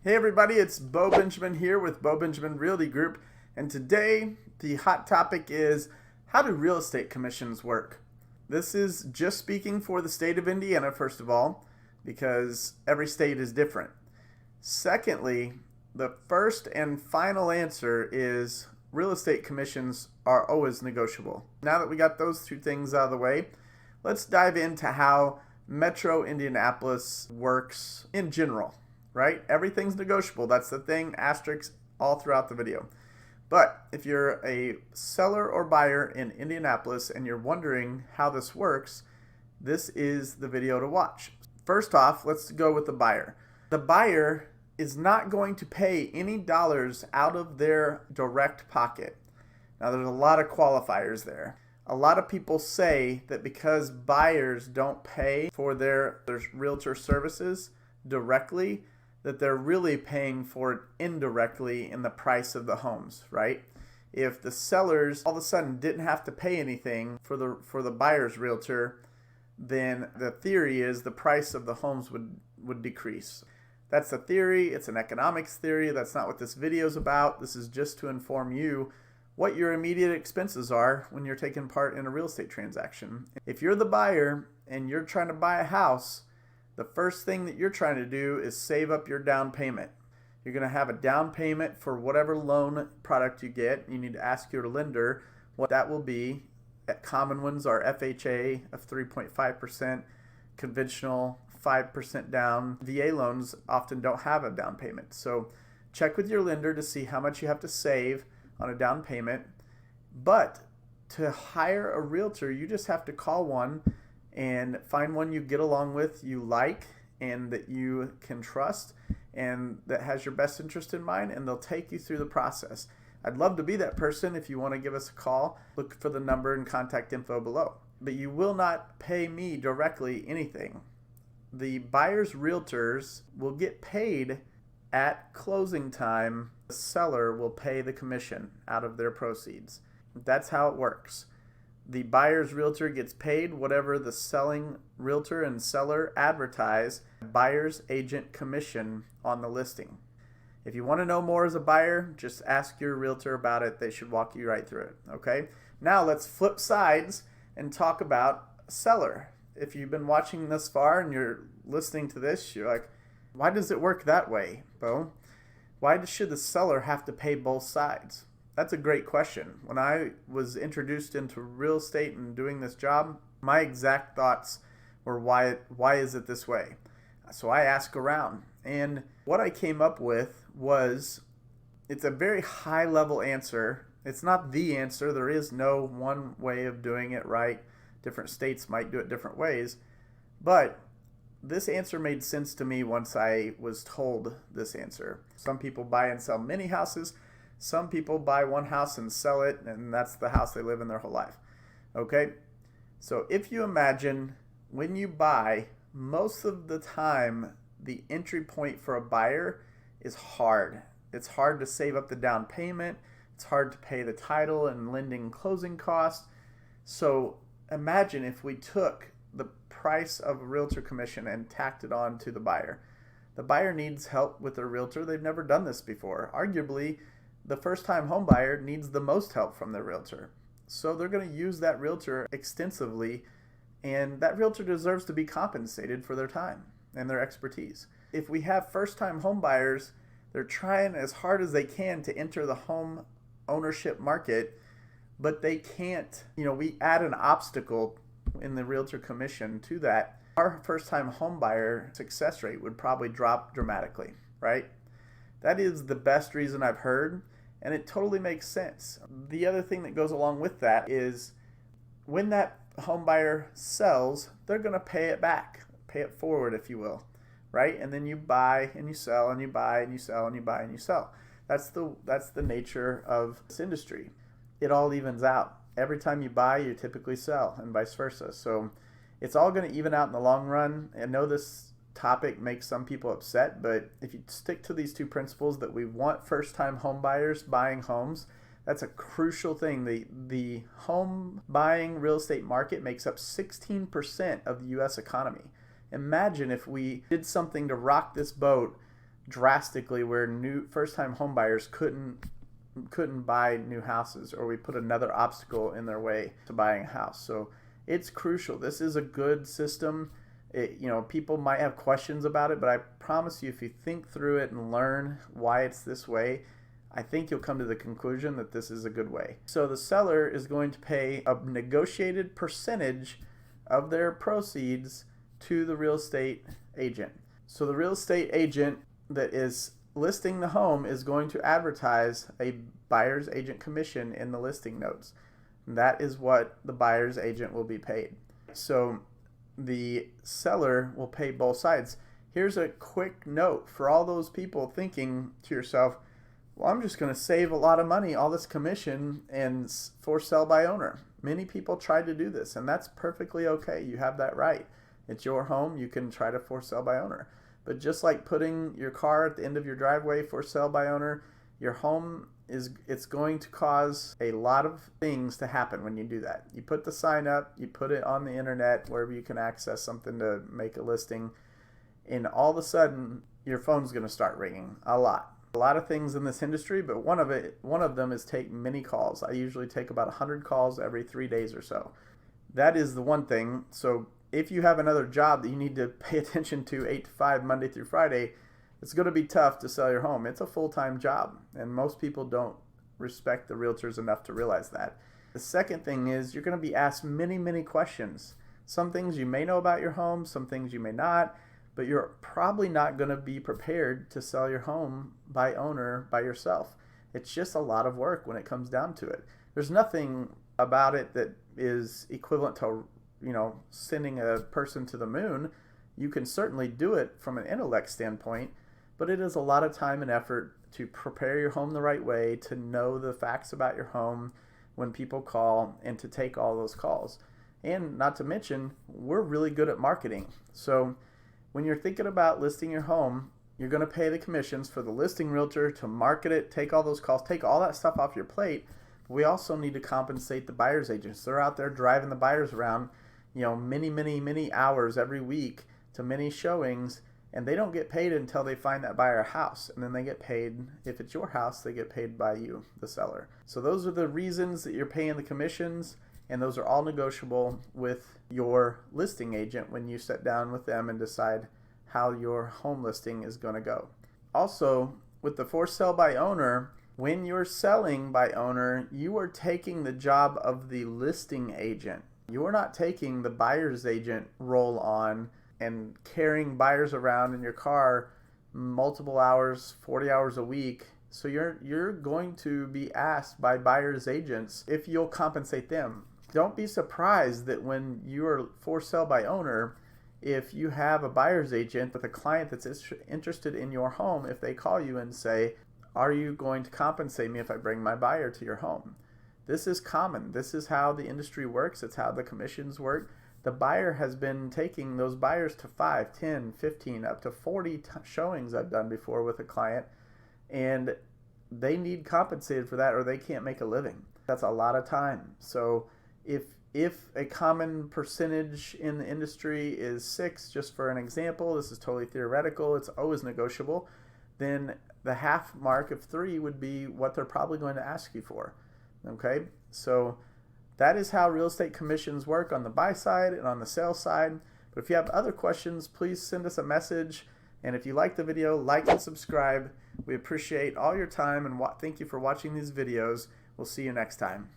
Hey everybody, it's Bo Benjamin here with Bo Benjamin Realty Group, and today the hot topic is how do real estate commissions work? This is just speaking for the state of Indiana, first of all, because every state is different. Secondly, the first and final answer is real estate commissions are always negotiable. Now that we got those two things out of the way, let's dive into how Metro Indianapolis works in general. Right? Everything's negotiable. That's the thing, asterisk all throughout the video. But if you're a seller or buyer in Indianapolis and you're wondering how this works, this is the video to watch. First off, let's go with the buyer. The buyer is not going to pay any dollars out of their direct pocket. Now, there's a lot of qualifiers there. A lot of people say that because buyers don't pay for their realtor services directly, that they're really paying for it indirectly in the price of the homes, right? If the sellers all of a sudden didn't have to pay anything for the buyer's realtor, then the theory is the price of the homes would decrease. That's the theory. It's an economics theory. That's not what this video is about. This is just to inform you what your immediate expenses are when you're taking part in a real estate transaction. If you're the buyer and you're trying to buy a house, the first thing that you're trying to do is save up your down payment. You're going to have a down payment for whatever loan product you get. You need to ask your lender what that will be. Common ones are FHA of 3.5%, conventional 5% down. VA loans often don't have a down payment. So check with your lender to see how much you have to save on a down payment. But to hire a realtor, you just have to call one and find one you get along with, you like, and that you can trust, and that has your best interest in mind, and they'll take you through the process. I'd love to be that person. If you want to give us a call, look for the number and contact info below. But you will not pay me directly anything. The buyer's realtors will get paid at closing time. The seller will pay the commission out of their proceeds. That's how it works. The buyer's realtor gets paid whatever the selling realtor and seller advertise buyer's agent commission on the listing. If you want to know more as a buyer, just ask your realtor about it. They should walk you right through it. Okay? Now let's flip sides and talk about seller. If you've been watching this far and you're listening to this, you're like, why does it work that way, Bo? Why should the seller have to pay both sides? That's a great question. When I was introduced into real estate and doing this job, my exact thoughts were why is it this way? So I asked around, and what I came up with was it's a very high level answer. It's not the answer. There is no one way of doing it right. Different states might do it different ways, but this answer made sense to me once I was told this answer. Some people buy and sell many houses. Some people buy one house and sell it, and that's the house they live in their whole life. Okay? So if you imagine when you buy, most of the time, the entry point for a buyer is hard. It's hard to save up the down payment. It's hard to pay the title and lending closing costs. So imagine if we took the price of a realtor commission and tacked it on to the buyer. The buyer needs help with their realtor. They've never done this before. Arguably, the first-time home buyer needs the most help from their realtor. So they're going to use that realtor extensively, and that realtor deserves to be compensated for their time and their expertise. If we have first-time home buyers, they're trying as hard as they can to enter the home ownership market, but they can't, we add an obstacle in the realtor commission to that. Our first-time home buyer success rate would probably drop dramatically, right? That is the best reason I've heard, and it totally makes sense. The other thing that goes along with that is when that home buyer sells, they're going to pay it back, pay it forward, if you will, right? And then you buy and you sell and you buy and you sell and you buy and you sell. That's the nature of this industry. It all evens out. Every time you buy, you typically sell, and vice versa. So it's all going to even out in the long run. I know this topic makes some people upset, but if you stick to these two principles that we want first-time home buyers buying homes, that's a crucial thing. The home buying real estate market makes up 16% of the U.S. economy. Imagine if we did something to rock this boat drastically where first-time home buyers couldn't buy new houses, or we put another obstacle in their way to buying a house. So it's crucial. This is a good system. People might have questions about it, but I promise you, if you think through it and learn why it's this way, I think you'll come to the conclusion that this is a good way. So the seller is going to pay a negotiated percentage of their proceeds to the real estate agent. So the real estate agent that is listing the home is going to advertise a buyer's agent commission in the listing notes. And that is what the buyer's agent will be paid. So the seller will pay both sides. Here's a quick note for all those people thinking to yourself, well, I'm just going to save a lot of money, all this commission, and for sell by owner. Many people try to do this, and that's perfectly okay. You have that right. It's your home. You can try to for sell by owner. But just like putting your car at the end of your driveway for sale by owner, your home it's going to cause a lot of things to happen when you do that. You put the sign up, you put it on the internet, wherever you can access something to make a listing, and all of a sudden your phone's going to start ringing a lot. A lot of things in this industry, but one of them is take many calls. I usually take about 100 calls every 3 days or so. That is the one thing. So if you have another job that you need to pay attention to 8 to 5 Monday through Friday, it's going to be tough to sell your home. It's a full-time job, and most people don't respect the realtors enough to realize that. The second thing is you're going to be asked many, many questions. Some things you may know about your home, some things you may not, but you're probably not going to be prepared to sell your home by owner by yourself. It's just a lot of work when it comes down to it. There's nothing about it that is equivalent to, sending a person to the moon. You can certainly do it from an intellect standpoint, but it is a lot of time and effort to prepare your home the right way, to know the facts about your home when people call, and to take all those calls. And not to mention, we're really good at marketing. So when you're thinking about listing your home, you're going to pay the commissions for the listing realtor to market it, take all those calls, take all that stuff off your plate. But we also need to compensate the buyer's agents. They're out there driving the buyers around, many, many, many hours every week to many showings, and they don't get paid until they find that buyer a house. And then they get paid, if it's your house, they get paid by you, the seller. So those are the reasons that you're paying the commissions, and those are all negotiable with your listing agent when you sit down with them and decide how your home listing is going to go. Also, with the for sale by owner, when you're selling by owner, you are taking the job of the listing agent. You are not taking the buyer's agent role on and carrying buyers around in your car multiple hours, 40 hours a week. So you're going to be asked by buyer's agents if you'll compensate them. Don't be surprised that when you are for sale by owner, if you have a buyer's agent with a client that's interested in your home, if they call you and say, are you going to compensate me if I bring my buyer to your home? This is common. This is how the industry works. It's how the commissions work. The buyer has been taking those buyers to 5, 10, 15, up to 40 showings I've done before with a client, and they need compensated for that or they can't make a living. That's a lot of time. So if a common percentage in the industry is 6, just for an example, this is totally theoretical, it's always negotiable, then the half mark of 3 would be what they're probably going to ask you for. Okay, so that is how real estate commissions work on the buy side and on the sell side. But if you have other questions, please send us a message. And if you like the video, like and subscribe. We appreciate all your time, and thank you for watching these videos. We'll see you next time.